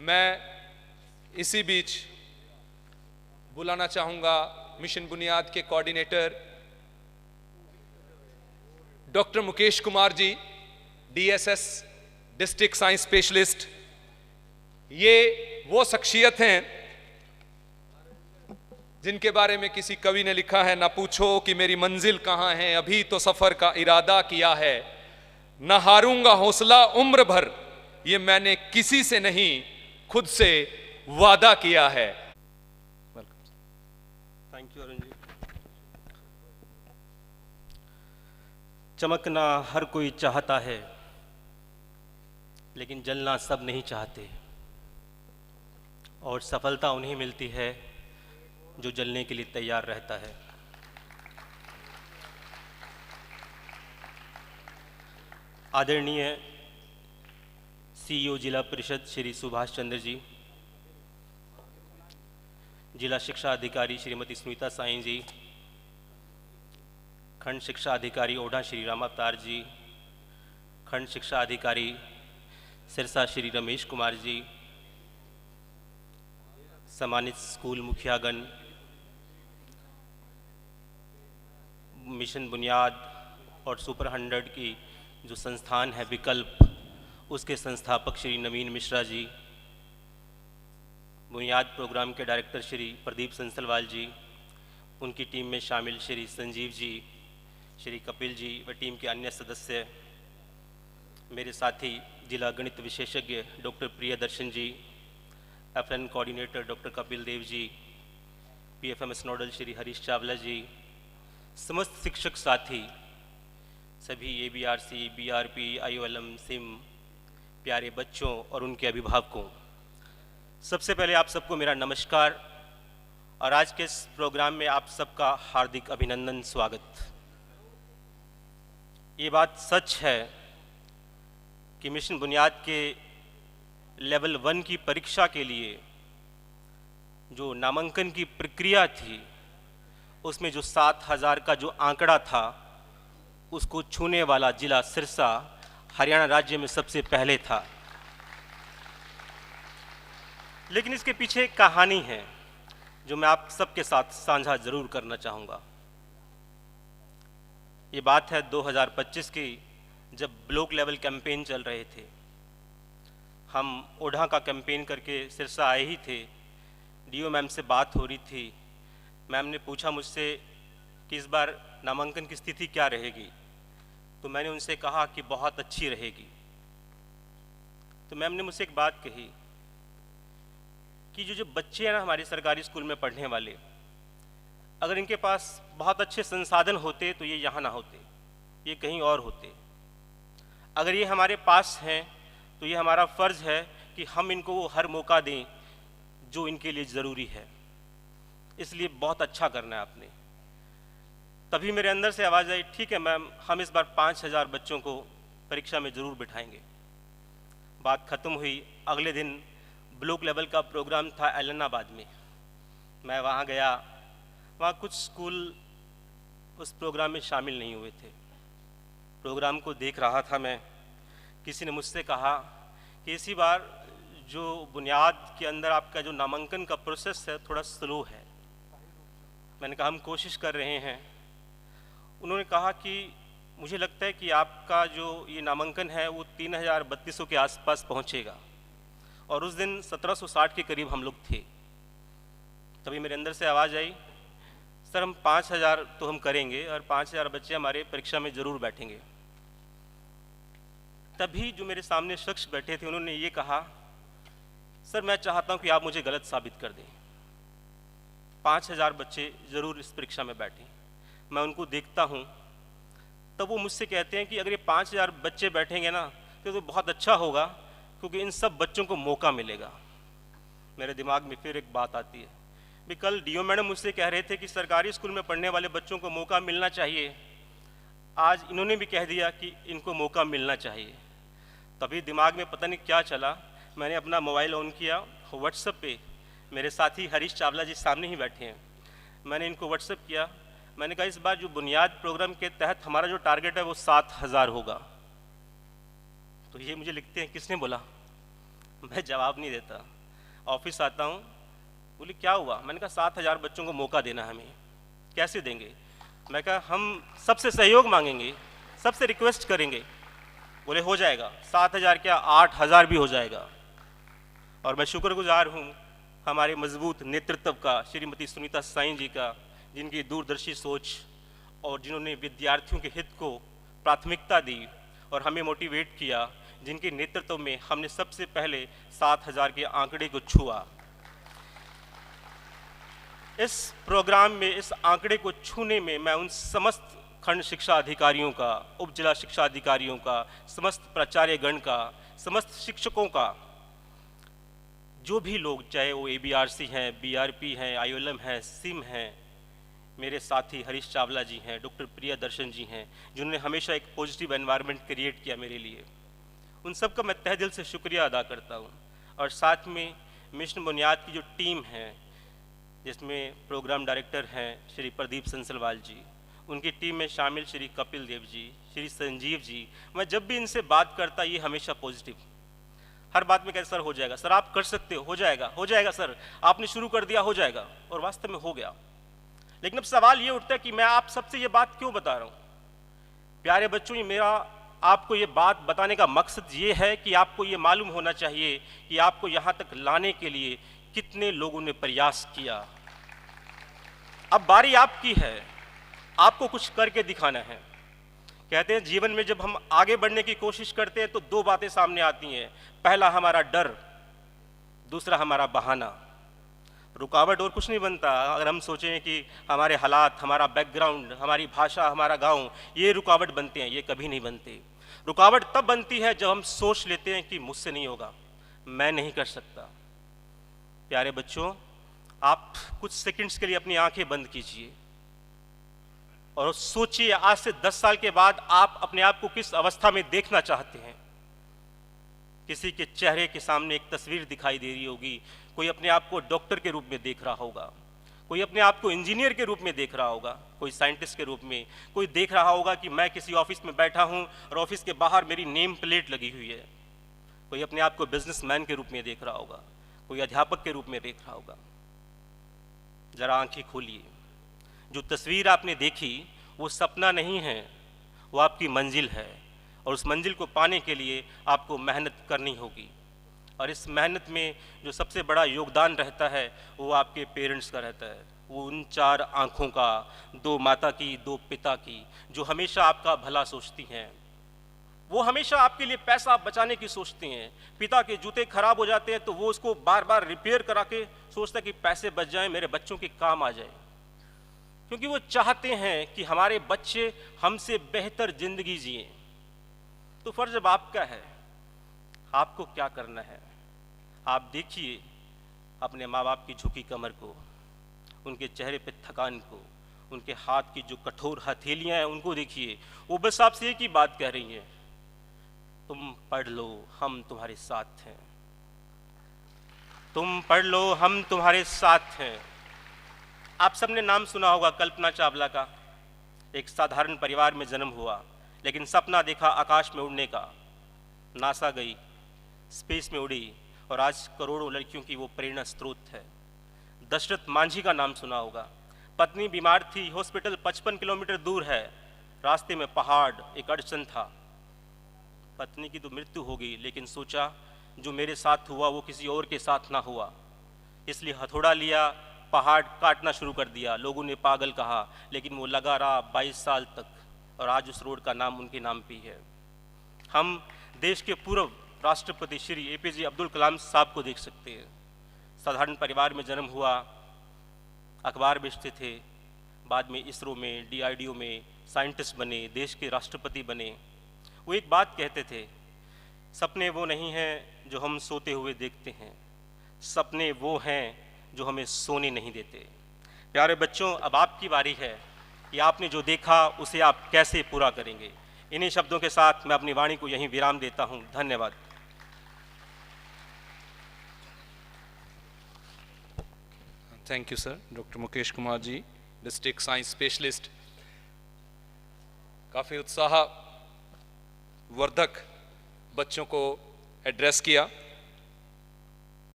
मैं इसी बीच बुलाना चाहूँगा मिशन बुनियाद के कोऑर्डिनेटर डॉक्टर मुकेश कुमार जी, DSS डिस्ट्रिक्ट साइंस स्पेशलिस्ट। ये वो शख्सियत हैं जिनके बारे में किसी कवि ने लिखा है, ना पूछो कि मेरी मंजिल कहाँ है, अभी तो सफ़र का इरादा किया है, ना हारूंगा हौसला उम्र भर, ये मैंने किसी से नहीं खुद से वादा किया है। Thank you Arun ji. चमकना हर कोई चाहता है, लेकिन जलना सब नहीं चाहते, और सफलता उन्हें मिलती है जो जलने के लिए तैयार रहता है। आदरणीय CEO जिला परिषद श्री सुभाष चंद्र जी, जिला शिक्षा अधिकारी श्रीमती स्मिता साईं जी, खंड शिक्षा अधिकारी ओढ़ा श्री राम अवतार जी, खंड शिक्षा अधिकारी सिरसा श्री रमेश कुमार जी, सम्मानित स्कूल मुखियागण, मिशन बुनियाद और सुपर 100 की जो संस्थान है विकल्प, उसके संस्थापक श्री नवीन मिश्रा जी, बुनियाद प्रोग्राम के डायरेक्टर श्री प्रदीप संसलवाल जी, उनकी टीम में शामिल श्री संजीव जी, श्री कपिल जी व टीम के अन्य सदस्य, मेरे साथी जिला गणित विशेषज्ञ डॉक्टर प्रियदर्शन जी, FN coordinator doctor Kapil Dev ji, PFMS nodal Shri Harish Chawla जी, समस्त शिक्षक साथी, सभी ABRC, BRP, IOLM, SIM, प्यारे बच्चों और उनके अभिभावकों, सबसे पहले आप सबको मेरा नमस्कार और आज के इस प्रोग्राम में आप सबका हार्दिक अभिनंदन, स्वागत। ये बात सच है कि मिशन बुनियाद के लेवल 1 की परीक्षा के लिए जो नामांकन की प्रक्रिया थी, उसमें जो 7000 का जो आंकड़ा था, उसको छूने वाला जिला सिरसा हरियाणा राज्य में सबसे पहले था। लेकिन इसके पीछे एक कहानी है जो मैं आप सबके साथ साझा जरूर करना चाहूँगा। ये बात है 2025 की, जब ब्लॉक लेवल कैंपेन चल रहे थे। हम ओढ़ा का कैंपेन करके सिरसा आए ही थे। DO मैम से बात हो रही थी। मैम ने पूछा मुझसे कि इस बार नामांकन की स्थिति क्या रहेगी, तो मैंने उनसे कहा कि बहुत अच्छी रहेगी। तो मैम ने मुझसे एक बात कही कि जो बच्चे हैं ना हमारे सरकारी स्कूल में पढ़ने वाले, अगर इनके पास बहुत अच्छे संसाधन होते तो ये यहाँ ना होते, ये कहीं और होते। अगर ये हमारे पास हैं तो ये हमारा फ़र्ज़ है कि हम इनको वो हर मौका दें जो इनके लिए ज़रूरी है। इसलिए बहुत अच्छा करना है आपने। तभी मेरे अंदर से आवाज़ आई, ठीक है मैम, हम इस बार 5000 बच्चों को परीक्षा में ज़रूर बिठाएंगे। बात ख़त्म हुई। अगले दिन ब्लॉक लेवल का प्रोग्राम था एलनाबाद में। मैं वहाँ गया। वहाँ कुछ स्कूल उस प्रोग्राम में शामिल नहीं हुए थे। प्रोग्राम को देख रहा था मैं। किसी ने मुझसे कहा कि इसी बार जो बुनियाद के अंदर आपका जो नामांकन का प्रोसेस है थोड़ा स्लो है। मैंने कहा हम कोशिश कर रहे हैं। उन्होंने कहा कि मुझे लगता है कि आपका जो ये नामांकन है वो 3032 के आसपास पहुंचेगा, और उस दिन 1760 के करीब हम लोग थे। तभी मेरे अंदर से आवाज़ आई, सर हम 5000 तो हम करेंगे और 5000 बच्चे हमारे परीक्षा में ज़रूर बैठेंगे। तभी जो मेरे सामने शख्स बैठे थे उन्होंने ये कहा, सर मैं चाहता हूँ कि आप मुझे गलत साबित कर दें, 5000 बच्चे ज़रूर इस परीक्षा में बैठें। मैं उनको देखता हूँ तब वो मुझसे कहते हैं कि अगर ये 5000 बच्चे बैठेंगे ना तो बहुत अच्छा होगा, क्योंकि इन सब बच्चों को मौका मिलेगा। मेरे दिमाग में फिर एक बात आती है, भी कल DO मैडम मुझसे कह रहे थे कि सरकारी स्कूल में पढ़ने वाले बच्चों को मौका मिलना चाहिए, आज इन्होंने भी कह दिया कि इनको मौका मिलना चाहिए। तभी दिमाग में पता नहीं क्या चला, मैंने अपना मोबाइल ऑन किया, व्हाट्सएप पे मेरे साथी हरीश चावला जी सामने ही बैठे हैं, मैंने इनको व्हाट्सएप किया। मैंने कहा इस बार जो बुनियाद प्रोग्राम के तहत हमारा जो टारगेट है वो 7000 होगा। तो ये मुझे लिखते हैं, किसने बोला? मैं जवाब नहीं देता। ऑफिस आता हूँ, बोली क्या हुआ? मैंने कहा 7,000 बच्चों को मौका देना है हमें। कैसे देंगे? मैं कहा हम सबसे सहयोग मांगेंगे, सबसे रिक्वेस्ट करेंगे। बोले हो जाएगा, 7,000 क्या 8,000 भी हो जाएगा। और मैं शुक्रगुजार हूँ हमारे मजबूत नेतृत्व का, श्रीमती सुनीता साईं जी का, जिनकी दूरदर्शी सोच और जिन्होंने विद्यार्थियों के हित को प्राथमिकता दी और हमें मोटिवेट किया, जिनके नेतृत्व में हमने सबसे पहले 7,000 के आंकड़े को छुआ। इस प्रोग्राम में इस आंकड़े को छूने में मैं उन समस्त खंड शिक्षा अधिकारियों का, उप जिला शिक्षा अधिकारियों का, समस्त प्राचार्यगण का, समस्त शिक्षकों का, जो भी लोग, चाहे वो ABRC हैं, BRP हैं, IOLM हैं, SIM हैं, मेरे साथी हरीश चावला जी हैं, डॉक्टर प्रिया दर्शन जी हैं, जिन्होंने हमेशा एक पॉजिटिव एनवायरनमेंट क्रिएट किया मेरे लिए, उन सब का मैं तहे दिल से शुक्रिया अदा करता हूँ। और साथ में मिशन बुनियाद की जो टीम है, जिसमें प्रोग्राम डायरेक्टर हैं श्री प्रदीप संसलवाल जी, उनकी टीम में शामिल श्री कपिल देव जी, श्री संजीव जी, मैं जब भी इनसे बात करता ये हमेशा पॉजिटिव, हर बात में कहते सर हो जाएगा, सर आप कर सकते हो जाएगा, हो जाएगा सर, आपने शुरू कर दिया हो जाएगा, और वास्तव में हो गया। लेकिन अब सवाल ये उठता है कि मैं आप सबसे ये बात क्यों बता रहा हूँ? प्यारे बच्चों, ये मेरा आपको ये बात बताने का मकसद ये है कि आपको ये मालूम होना चाहिए कि आपको यहाँ तक लाने के लिए कितने लोगों ने प्रयास किया। अब बारी आपकी है, आपको कुछ करके दिखाना है। कहते हैं जीवन में जब हम आगे बढ़ने की कोशिश करते हैं तो दो बातें सामने आती हैं, पहला हमारा डर, दूसरा हमारा बहाना। रुकावट और कुछ नहीं बनता। अगर हम सोचें कि हमारे हालात, हमारा बैकग्राउंड, हमारी भाषा, हमारा गांव, ये रुकावट बनते हैं, ये कभी नहीं बनते। रुकावट तब बनती है जब हम सोच लेते हैं कि मुझसे नहीं होगा, मैं नहीं कर सकता। प्यारे बच्चों, आप कुछ सेकंड्स के लिए अपनी आंखें बंद कीजिए और सोचिए आज से 10 साल के बाद आप अपने आप को किस अवस्था में देखना चाहते हैं। किसी के चेहरे के सामने एक तस्वीर दिखाई दे रही होगी, कोई अपने आप को डॉक्टर के रूप में देख रहा होगा, कोई अपने आप को इंजीनियर के रूप में देख रहा होगा, कोई साइंटिस्ट के रूप में, कोई देख रहा होगा कि मैं किसी ऑफिस में बैठा हूं और ऑफिस के बाहर मेरी नेम प्लेट लगी हुई है, कोई अपने आप को बिजनेसमैन के रूप में देख रहा होगा, कोई अध्यापक के रूप में देख रहा होगा। जरा आंखें खोलिए, जो तस्वीर आपने देखी वो सपना नहीं है, वो आपकी मंजिल है, और उस मंजिल को पाने के लिए आपको मेहनत करनी होगी। और इस मेहनत में जो सबसे बड़ा योगदान रहता है वो आपके पेरेंट्स का रहता है, वो उन 4 आँखों का, 2 माता की, 2 पिता की, जो हमेशा आपका भला सोचती हैं। वो हमेशा आपके लिए पैसा बचाने की सोचते हैं। पिता के जूते खराब हो जाते हैं तो वो उसको बार बार रिपेयर करा के सोचता है कि पैसे बच जाएं, मेरे बच्चों के काम आ जाए, क्योंकि वो चाहते हैं कि हमारे बच्चे हमसे बेहतर जिंदगी जिए। तो फर्ज अब आपका है, आपको क्या करना है। आप देखिए अपने माँ बाप की झुकी कमर को, उनके चेहरे पे थकान को, उनके हाथ की जो कठोर हथेलियां हैं उनको देखिए। वो बस आपसे एक ही बात कह रही हैं, तुम पढ़ लो, हम तुम्हारे साथ हैं। तुम पढ़ लो, हम तुम्हारे साथ हैं। आप सबने नाम सुना होगा कल्पना चावला का। एक साधारण परिवार में जन्म हुआ, लेकिन सपना देखा आकाश में उड़ने का। नासा गई, स्पेस में उड़ी, और आज करोड़ों लड़कियों की वो प्रेरणा स्रोत है। दशरथ मांझी का नाम सुना होगा। पत्नी बीमार थी, हॉस्पिटल 55 किलोमीटर दूर है, रास्ते में पहाड़ एक अड़चन था। पत्नी की तो मृत्यु हो गई, लेकिन सोचा जो मेरे साथ हुआ वो किसी और के साथ ना हुआ, इसलिए हथौड़ा लिया, पहाड़ काटना शुरू कर दिया। लोगों ने पागल कहा, लेकिन वो लगा रहा 22 साल तक, और आज उस रोड का नाम उनके नाम पे है। हम देश के पूर्व राष्ट्रपति श्री APJ अब्दुल कलाम साहब को देख सकते हैं। साधारण परिवार में जन्म हुआ, अखबार बेचते थे, बाद में इसरो में, DRDO में साइंटिस्ट बने, देश के राष्ट्रपति बने। वो एक बात कहते थे, सपने वो नहीं हैं जो हम सोते हुए देखते हैं, सपने वो हैं जो हमें सोने नहीं देते। प्यारे बच्चों, अब आपकी बारी है कि आपने जो देखा उसे आप कैसे पूरा करेंगे। इन्हीं शब्दों के साथ मैं अपनी वाणी को यहीं विराम देता हूं। धन्यवाद। Thank you sir. Doctor Mukesh Kumar ji, district science specialist, काफ़ी उत्साहवर्धक बच्चों को एड्रेस किया।